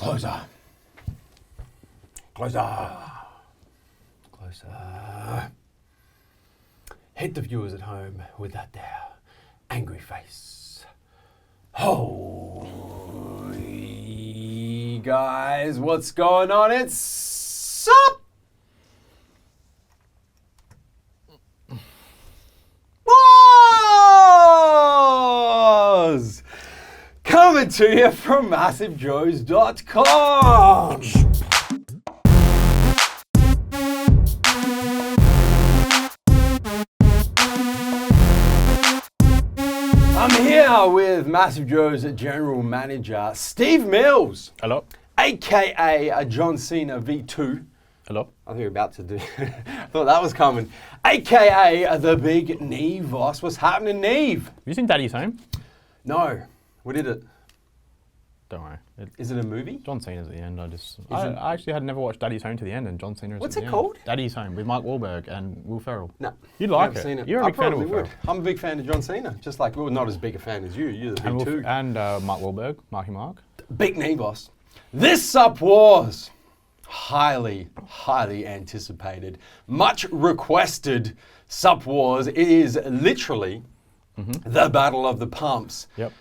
Closer. Closer. Closer. Hit the viewers at home with that there angry face. Holy guys, what's going on? It's Sup? Wars! Coming to you from MassiveJoes.com. I'm here with MassiveJoes General Manager Steve Mills. Hello. AKA John Cena V2. Hello. I think you're about to do. I thought that was coming. AKA the big Neve boss. What's happening, Neve? Have you seen Daddy's Home? No. What did it? Don't worry. Is it a movie? John Cena's at the end. I actually had never watched Daddy's Home to the end, and John Cena is What's at it the called? End. Daddy's Home with Mark Wahlberg and Will Ferrell. No. You'd like I've it. seen it. You're a big fan of Will probably would. Ferrell. I'm a big fan of John Cena. Just like, well, not as big a fan as you. You're the big two. And Mark Wahlberg, Marky Mark. Big Neve boss. This Sup Wars. Highly, highly anticipated, much requested Sup Wars. It is literally the battle of the pumps. Yep.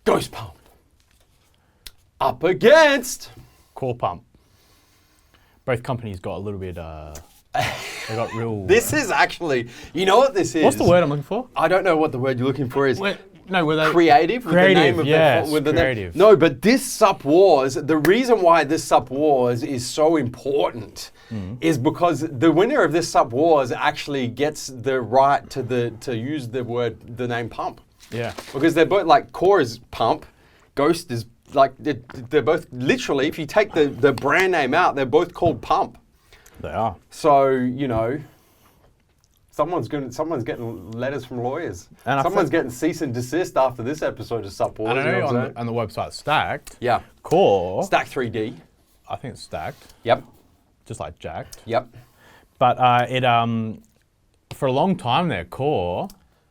Ghost Pump up against Core Pump. Both companies got a little bit. They got real. This is actually, you know what this is? What's the word I'm looking for? I don't know what the word you're looking for is. Were they Creative? With Creative, the name of yes, with the creative. No, but this Sup Wars, the reason why this Sup Wars is so important is because the winner of this Sup Wars actually gets the right to use the name pump. Yeah. Because they're both like Core is pump, Ghost is like they're both literally, if you take the brand name out, they're both called pump. They are. So, you know, someone's getting letters from lawyers. And someone's getting cease and desist after this episode of Sup Wars. And I know you know what I'm on the website Stacked. Yeah. Core. Stack 3D. I think it's Stacked. Yep. Just like Jacked. Yep. But for a long time there, Core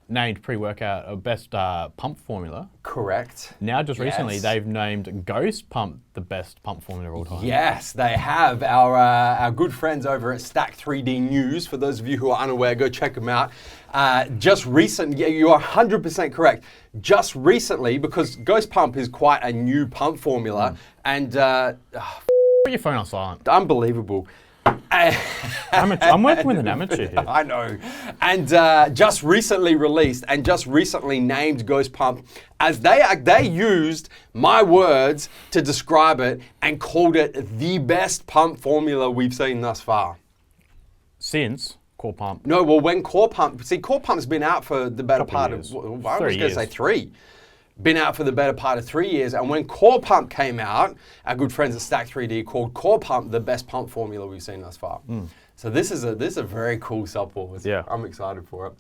named pre-workout a best pump formula. Correct. Now, just recently, Yes. they've named Ghost Pump the best pump formula of all time. Yes, they have. Our good friends over at Stack 3D News. For those of you who are unaware, go check them out. Just recently, yeah, you are 100% correct. Just recently, because Ghost Pump is quite a new pump formula, and Put your phone on silent. unbelievable. I'm working with an amateur here. I know. And just recently released and just recently named Ghost Pump, as they used my words to describe it and called it the best pump formula we've seen thus far. Since Core Pump. No, well, when Core Pump's been out for the better part of, years. I was 3 going to say years. 3. Been out for the better part of 3 years, and when Core Pump came out, our good friends at Stack 3D called Core Pump the best pump formula we've seen thus far. So this is a very cool Sup Wars. Yeah. I'm excited for it.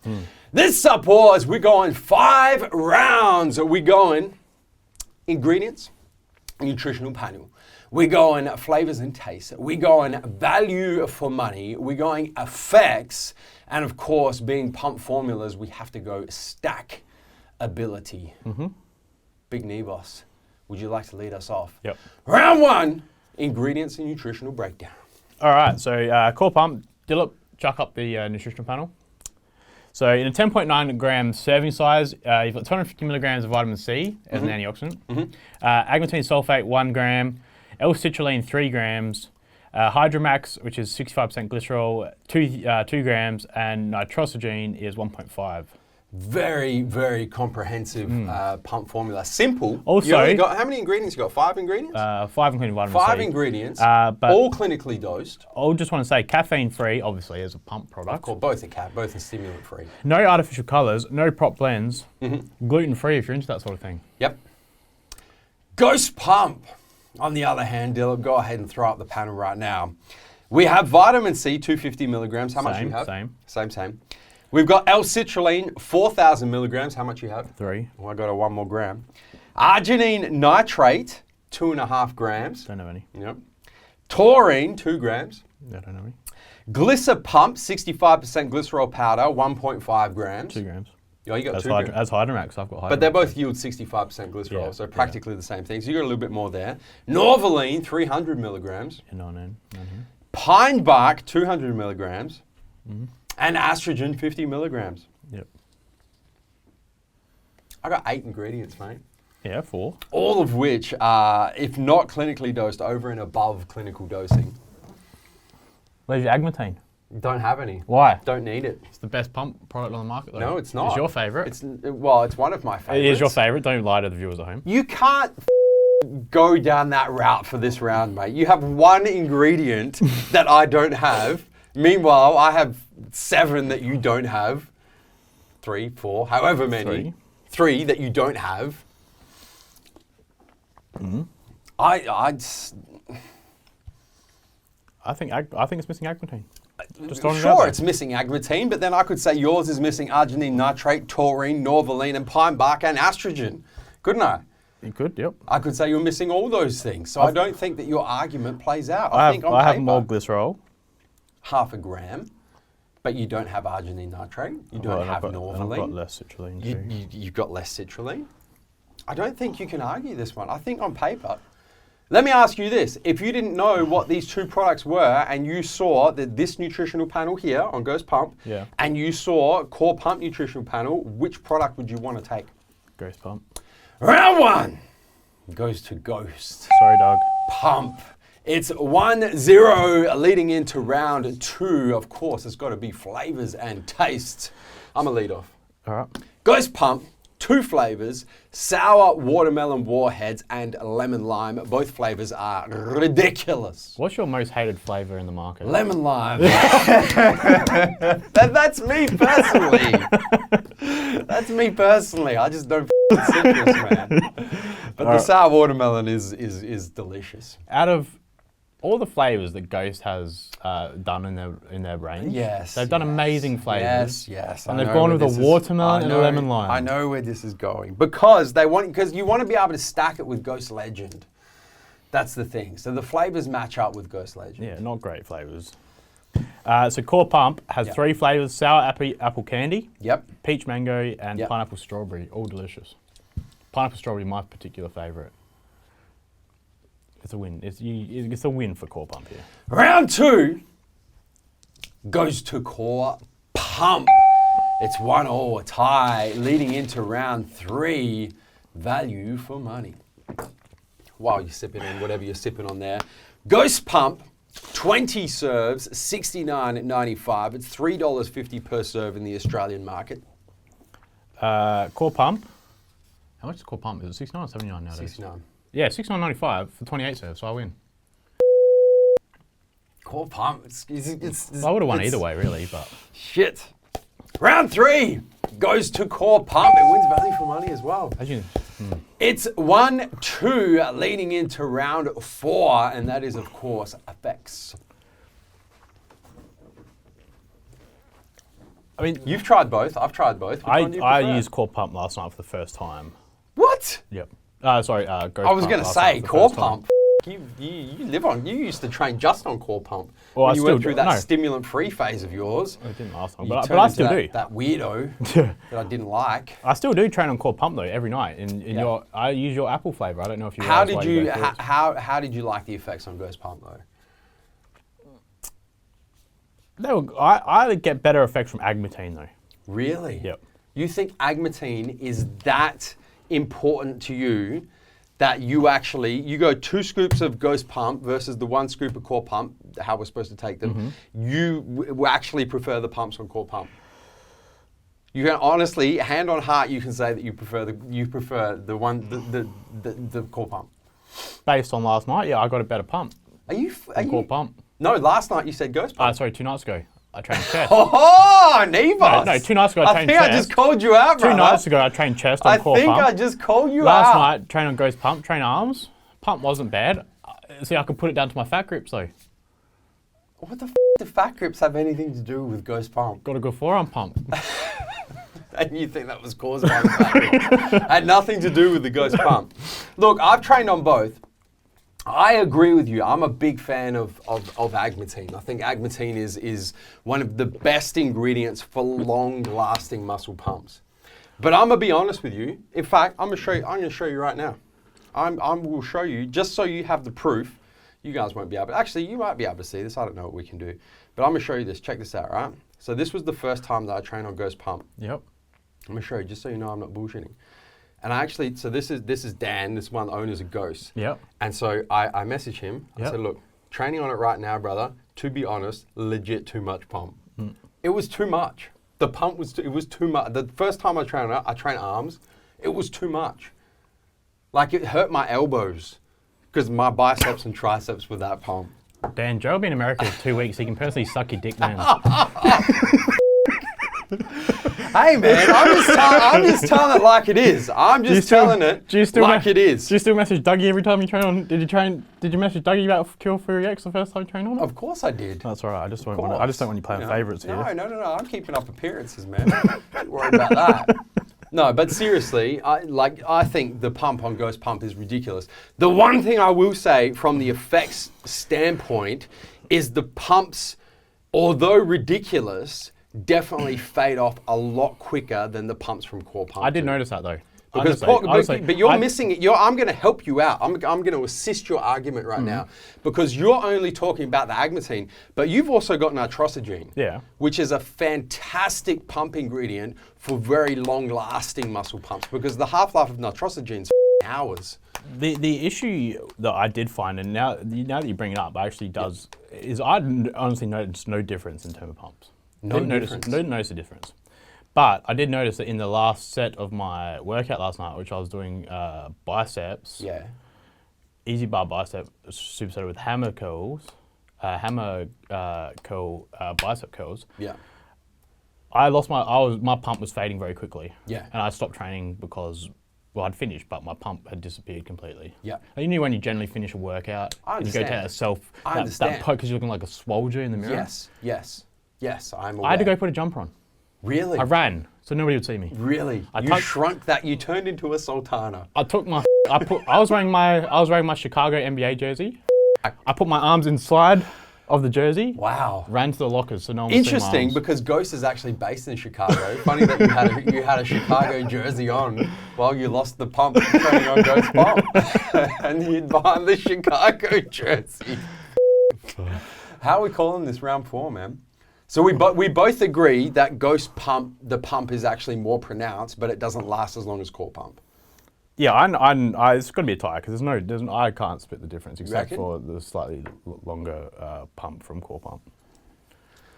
This Sup Wars, we're going 5 rounds. We're going ingredients, nutritional panel. We're going flavors and taste. We're going value for money. We're going effects, and of course, being pump formulas, we have to go stackability. Big Knee Boss, would you like to lead us off? Yep. Round 1, ingredients and nutritional breakdown. All right, so Core Pump, Dillip, chuck up the nutritional panel. So in a 10.9 gram serving size, you've got 250 milligrams of vitamin C as an antioxidant, agmatine sulfate 1 gram, L-citrulline 3 grams, Hydromax, which is 65% glycerol, 2 grams, and nitrosogene is 1.5. Very, very comprehensive pump formula. Simple. Also- You only got, how many ingredients you got? 5 ingredients? 5 including vitamin C. 5 ingredients, but all clinically dosed. I just want to say caffeine-free, obviously, as a pump product. Called both are stimulant free. No artificial colours, no prop blends, gluten-free if you're into that sort of thing. Yep. Ghost Pump, on the other hand, Dylan, go ahead and throw up the panel right now. We have vitamin C, 250 milligrams. How much do you have? Same. We've got L-citrulline, 4,000 milligrams. How much you have? 3. Well, I got a 1 more gram. Arginine nitrate, 2.5 grams. Don't have any. Yep. Taurine, 2 grams. I don't have any. Glycer Pump, 65% glycerol powder, 1.5 grams. 2 grams. Oh, you got As, two. as Hydromax, I've got Hydromax. But they both yield 65% glycerol, Yeah, so practically the same thing. So you got a little bit more there. Norvaline, 300 milligrams. Yeah, none here. Pine bark, 200 milligrams. And estrogen, 50 milligrams. Yep. I got 8 ingredients, mate. Yeah, 4. All of which are, if not clinically dosed, over and above clinical dosing. Where's your Agmatine? Don't have any. Why? Don't need it. It's the best pump product on the market, though. No, it's not. It's your favourite. It's one of my favorites. It is your favourite. Don't lie to the viewers at home. You can't go down that route for this round, mate. You have one ingredient that I don't have. Meanwhile, I have 7 that you don't have. 3, 4, however many. 3 that you don't have. I think it's missing Agmatine. Sure, it's missing Agmatine, but then I could say yours is missing arginine nitrate, taurine, norvaline, and pine bark, and estrogen. Couldn't I? You could, yep. I could say you're missing all those things. So I don't think that your argument plays out. I think on have paper, more glycerol. 0.5 gram, but you don't have arginine nitrate. You don't have norvaline. I've got less citrulline too. You've got less citrulline. I don't think you can argue this one. I think on paper. Let me ask you this. If you didn't know what these 2 products were and you saw this nutritional panel here on Ghost Pump and you saw Core Pump nutritional panel, which product would you want to take? Ghost Pump. Round 1 goes to Ghost. Sorry, Doug. Pump. It's 1-0 leading into round 2. Of course, it's got to be flavors and tastes. I'm a lead off. All right. Ghost Pump, 2 flavors, sour watermelon warheads and lemon lime. Both flavors are ridiculous. What's your most hated flavor in the market? Lemon lime. That's me personally. That's me personally. I just don't citrus, man. But the sour watermelon is delicious. Out of all the flavors that Ghost has done in their range, they've done amazing flavors. Yes. And they've gone with a watermelon and a lemon lime. I know where this is going because you want to be able to stack it with Ghost Legend. That's the thing. So the flavors match up with Ghost Legend. Yeah, not great flavors. So Core Pump has 3 flavors: sour apple candy, peach mango, and pineapple strawberry. All delicious. Pineapple strawberry, my particular favorite. It's a win. It's a win for Core Pump here. Round 2 goes to Core Pump. It's 1-1, a tie, leading into round 3. Value for money. While you're sipping on whatever you're sipping on there. Ghost Pump, 20 serves, $69.95. It's $3.50 per serve in the Australian market. Core Pump. How much is Core Pump? Is it $69 or $79 nowadays? 69. Yeah, $69.95 for 28 serves, so I win. Core Pump. I would have won either way, really, but... Shit. Round 3 goes to Core Pump. It wins value for money as well. It's 1-2 leading into round 4, and that is, of course, effects. I mean, you've tried both. I've tried both. I used Core Pump last night for the first time. What? Yep. Sorry, Ghost Pump. I was going to say Core Pump. You used to train just on Core Pump when you went through that stimulant-free phase of yours. I didn't last time, but I still do. That weirdo that I didn't like. I still do train on Core Pump though every night. I use your apple flavor. I don't know if you. How did you like the effects on Ghost Pump though? I get better effects from Agmatine though. Really? Yep. You think Agmatine is that important to you that you go 2 scoops of Ghost Pump versus the 1 scoop of Core Pump, how we're supposed to take them, you actually prefer the pumps on Core Pump? You can honestly, hand on heart, you can say that you prefer the Core Pump. Based on last night, yeah, I got a better pump. Core Pump. No, last night you said Ghost Pump. Sorry, 2 nights ago. I trained chest. Oh, Nevas! No, 2 nights ago I trained chest. I think I just called you out, brother. 2 nights ago I trained chest on Core Pump. I think I just called you out. Last night, trained on Ghost Pump, train arms. Pump wasn't bad. See, I could put it down to my fat grips though. What the do fat grips have anything to do with Ghost Pump? Got a good forearm pump. And you think that was caused by the fat grip? Had nothing to do with the Ghost Pump. Look, I've trained on both. I agree with you. I'm a big fan of Agmatine. I think Agmatine is one of the best ingredients for long-lasting muscle pumps. But I'm gonna be honest with you. In fact, I'm gonna show you right now. I will show you just so you have the proof. You guys won't be able. Actually, you might be able to see this. I don't know what we can do, but I'm gonna show you this. Check this out, right? So this was the first time that I trained on Ghost Pump. Yep. I'm gonna show you just so you know I'm not bullshitting. And I actually, so this is Dan. This one of the owners of Ghost. Yep. And so I messaged him. I Yep. said, look, training on it right now, brother. To be honest, legit too much pump. It was too much. The pump was it was too much. The first time I trained it, I trained arms. It was too much. Like it hurt my elbows because my biceps and triceps with that pump. Dan, Joe will be in America for 2 weeks. He can personally suck your dick then. Hey man, I'm just telling it like it is. I'm just telling it like it is. Do you still message Dougie every time you train on? Did you message Dougie about Kill Fury X the first time you trained on it? Of course I did. That's all right. I just don't want you playing favourites here. No. I'm keeping up appearances, man. Don't worry about that. No, but seriously, I think the pump on Ghost Pump is ridiculous. The one thing I will say from the effects standpoint is the pumps, although ridiculous, definitely fade off a lot quicker than the pumps from Core Pump. I did notice that though. Because but you're missing it. I'm going to help you out. I'm going to assist your argument right now because you're only talking about the agmatine, but you've also got nitrosogene, which is a fantastic pump ingredient for very long-lasting muscle pumps because the half-life of nitrosogene is hours. The issue that I did find, and now that you bring it up, actually does, is I honestly noticed no difference in terms of pumps. Didn't notice a difference. But I did notice that in the last set of my workout last night, which I was doing biceps, easy bar bicep superset with hammer curls, bicep curls. Yeah. My pump was fading very quickly. Yeah. And I stopped training because, well, I'd finished, but my pump had disappeared completely. Yeah. You knew when you generally finish a workout, and you go take that poke because you're looking like a swolger in the mirror. Yes, I'm aware. I had to go put a jumper on. Really? I ran, so nobody would see me. Really? You shrunk that. You turned into a sultana. I was wearing my Chicago NBA jersey. I put my arms inside of the jersey. Wow. Ran to the lockers so no one would see my Interesting, arms. because Ghost is actually based in Chicago. Funny that you had a Chicago jersey on while you lost the pump training on Ghost Pump, and you'd behind the Chicago jersey. How are we calling this round 4, man? So we both agree that Ghost Pump, the pump is actually more pronounced, but it doesn't last as long as Core Pump. Yeah, it's going to be a tie because I can't split the difference except for the slightly longer pump from Core Pump.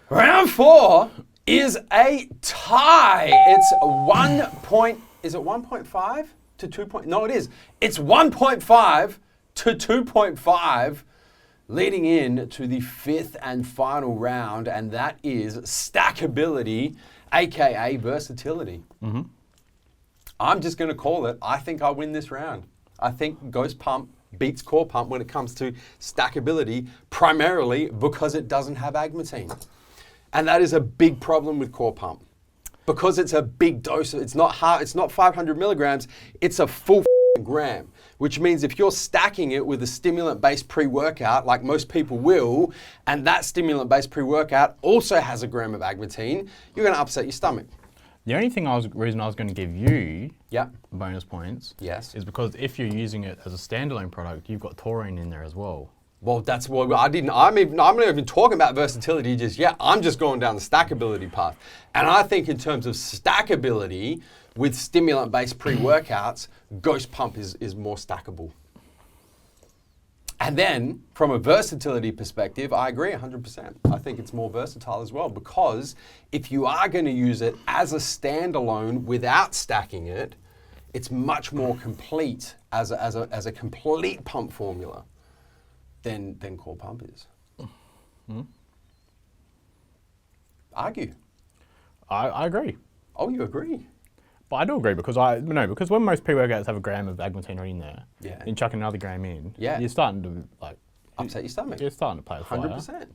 Round 4 is a tie. It's is it 1.5 to 2. No, it is. It's 1.5 to 2.5. Leading in to the 5th and final round, and that is Stackability, aka versatility. I'm just going to call it. I think I win this round. I think Ghost Pump beats Core Pump when it comes to stackability, primarily because it doesn't have agmatine. And that is a big problem with Core Pump. Because it's a big dose, it's not 500 milligrams, it's a full gram. Which means if you're stacking it with a stimulant-based pre-workout, like most people will, and that stimulant-based pre-workout also has a gram of agmatine, you're going to upset your stomach. The only reason I was going to give you bonus points is because if you're using it as a standalone product, you've got taurine in there as well. Well, that's what I'm not even talking about versatility just yet. I'm just going down the stackability path. And I think in terms of stackability, with stimulant-based pre-workouts, Ghost Pump is more stackable. And then, from a versatility perspective, I agree 100%. I think it's more versatile as well because if you are going to use it as a standalone without stacking it, it's much more complete as a complete pump formula than Core Pump is. Argue. I agree. Oh, you agree? But I do agree because when most pre-workouts have a gram of agmatine already in there, and chuck another gram in, you're starting to upset your stomach. You're starting to play with fire. 100%.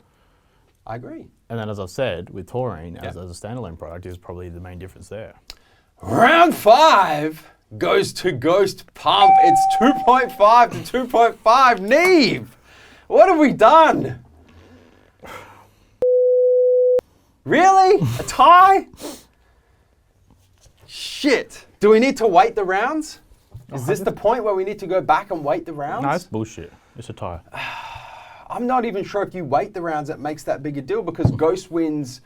I agree. And then, as I've said, with taurine as a standalone product is probably the main difference there. Round 5 goes to Ghost Pump. It's 2.5 to 2.5. Neve, what have we done? Really? A tie? shit. Do we need to weight the rounds? Is this the point where we need to go back and weight the rounds? No, it's bullshit. It's a tie. I'm not even sure if you weight the rounds that makes that big a deal, because Ghost wins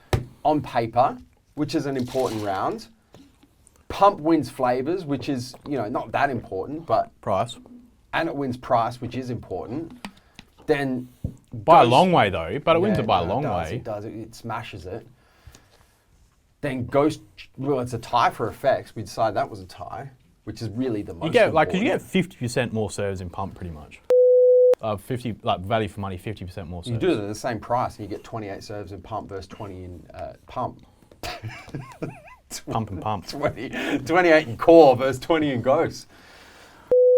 on paper, which is an important round. Pump wins flavors, which is, you know, not that important, but Price. and it wins price, which is important. Then By a long way though, but it wins it by a long It way. It does. It smashes it. Then Ghost, well, it's a tie for effects. We decided that was a tie, which is really the most You get like, important. cause you get 50% more serves in pump pretty much. 50, like value for money, 50% more serves. You do it at the same price, and you get 28 serves in pump versus 20 in pump. Pump and pump. 28 in core versus 20 in Ghost.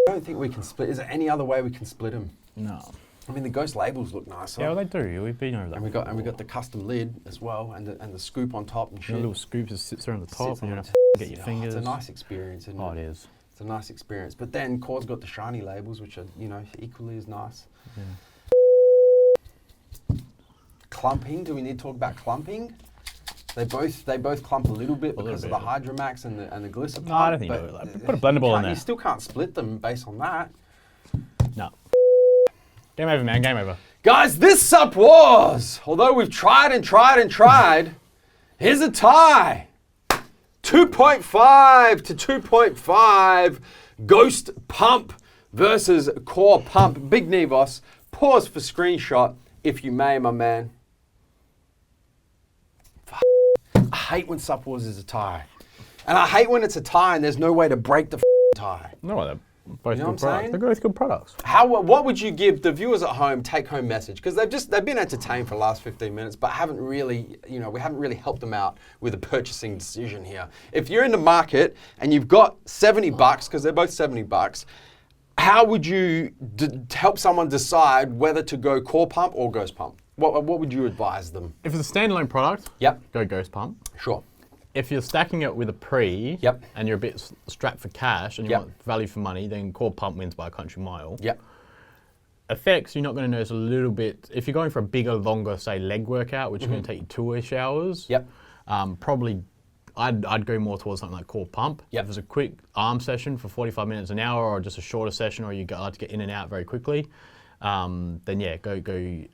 I don't think we can split. Is there any other way we can split them? No. I mean, the Ghost labels look nicer. Yeah, well, they do. We've been over that. And we got the custom lid as well, and the scoop on top and The shit. little scoop just sits there on the top, Sits and you on don't the have to get your Oh, fingers. it's a nice experience, isn't Oh, it? it is. It's a nice experience. But then Core's got the shiny labels, which are, you know, equally as nice. Yeah. Clumping. Do we need to talk about clumping? They both clump a little bit because of the Hydromax and the Glycer pump. No, I don't think but so. Like, put a blender ball in there. You still can't split them based on that. No. Game over, man. Game over. Guys, this Sup Wars, although we've tried and tried and tried, here's a tie. 2.5 to 2.5. Ghost Pump versus Core Pump. Big Nevos, pause for screenshot if you may, my man. I hate when Sup Wars is a tie. And I hate when it's a tie and there's no way to break the tie. No, they're both You know good what I'm products. saying? They're both good products. What would you give the viewers at home take-home message? Because they've been entertained for the last 15 minutes, but haven't really, you know, we haven't really helped them out with a purchasing decision here. If you're in the market and you've got $70, because they're both $70, how would you help someone decide whether to go Core Pump or Ghost Pump? What would you advise them? If it's a standalone product, Yep. go Ghost Pump. Sure. If you're stacking it with a pre, Yep. and you're a bit strapped for cash and you Yep. want value for money, then Core Pump wins by a country mile. Yep. Effects, you're not going to notice a little bit. If you're going for a bigger, longer, say, leg workout, which is going to take you 2-ish hours, Yep. probably I'd go more towards something like Core Pump. Yep. If it's a quick arm session for 45 minutes an hour, or just a shorter session, or you like to get in and out very quickly, then yeah, go.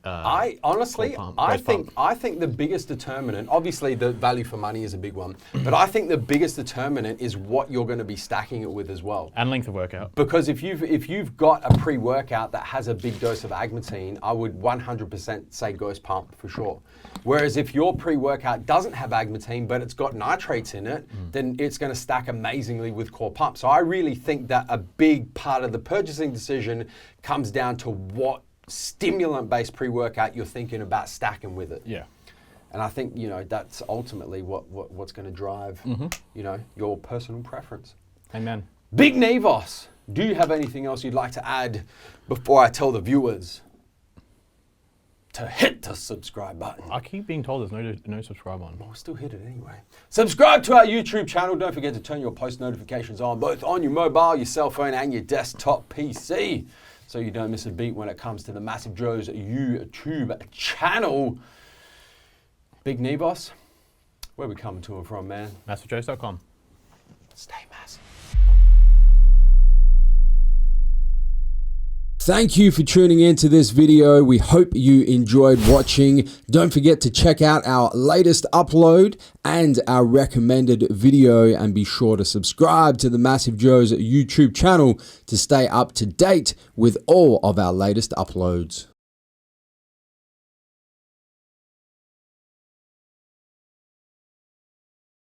I honestly, Core Pump, I Ghost Pump. think the biggest determinant, obviously the value for money is a big one, but I think the biggest determinant is what you're going to be stacking it with as well. And length of workout. Because if you've got a pre-workout that has a big dose of agmatine, I would 100% say Ghost Pump for sure. Whereas if your pre-workout doesn't have agmatine, but it's got nitrates in it, then it's going to stack amazingly with Core Pump. So I really think that a big part of the purchasing decision comes down to what stimulant-based pre-workout you're thinking about stacking with it. Yeah. And I think, you know, that's ultimately what's going to drive, you know, your personal preference. Amen. Big Nevos, do you have anything else you'd like to add before I tell the viewers to hit the subscribe button? I keep being told there's no subscribe on. We'll still hit it anyway. Subscribe to our YouTube channel. Don't forget to turn your post notifications on, both on your mobile, your cell phone, and your desktop PC, so you don't miss a beat when it comes to the MassiveJoes YouTube channel. Big Nevos, where we coming to and from, man? MassiveJoes.com. Stay massive. Thank you for tuning in to this video. We hope you enjoyed watching. Don't forget to check out our latest upload and our recommended video, and be sure to subscribe to the MassiveJoes YouTube channel to stay up to date with all of our latest uploads.